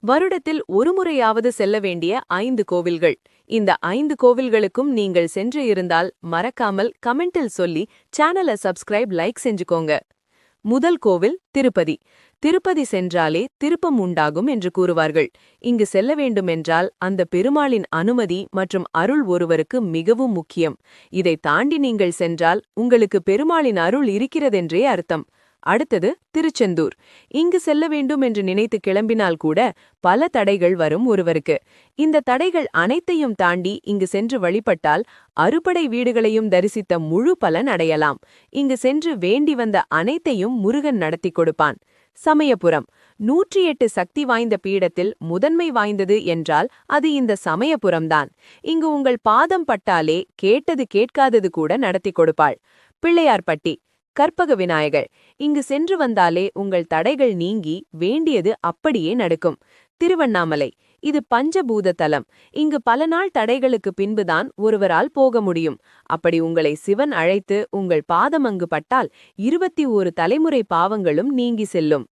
வருடத்தில் ஒருமுறையாவது செல்ல வேண்டிய 5 கோவில்கள். இந்த 5 கோவில்களுக்கும் நீங்கள் சென்று இருந்தால் மறக்காமல் கமெண்டில் சொல்லி சேனலை சப்ஸ்கிரைப் லைக் செஞ்சுக்கோங்க. முதல் கோவில் திருப்பதி. திருப்பதி சென்றாலே திருப்பம் உண்டாகும் என்று கூறுவார்கள். இங்கு செல்ல வேண்டுமென்றால் அந்த பெருமாளின் அனுமதி மற்றும் அருள் ஒருவருக்கு மிகவும் முக்கியம். இதை தாண்டி நீங்கள் சென்றால் உங்களுக்கு பெருமாளின் அருள் இருக்கிறதென்றே அர்த்தம். அடுத்தது திருச்செந்தூர். இங்கு செல்ல வேண்டும் என்று நினைத்து கிளம்பினால் கூட பல தடைகள் வரும் ஒருவருக்கு. இந்த தடைகள் அனைத்தையும் தாண்டி இங்கு சென்று வழிபட்டால் அறுபடை வீடுகளையும் தரிசித்த முழு பலன் அடையலாம். இங்கு சென்று வேண்டி வந்த அனைத்தையும் முருகன் நடத்தி கொடுப்பான். சமயபுரம். 108 சக்தி வாய்ந்த பீடத்தில் முதன்மை வாய்ந்தது என்றால் அது இந்த சமயபுரம்தான். இங்கு உங்கள் பாதம் பட்டாலே கேட்டது கேட்காதது கூட நடத்தி கொடுப்பாள். பிள்ளையார்பட்டி. கற்பக விநாயகர். இங்கு சென்று வந்தாலே உங்கள் தடைகள் நீங்கி வேண்டியது அப்படியே நடக்கும். திருவண்ணாமலை. இது பஞ்சபூத தலம். இங்கு பல நாள் தடைகளுக்கு பின்புதான் ஒருவரால் போக முடியும். அப்படி உங்களை சிவன் அழைத்து உங்கள் பாதம் அங்கு பட்டால் 21 தலைமுறை பாவங்களும் நீங்கி செல்லும்.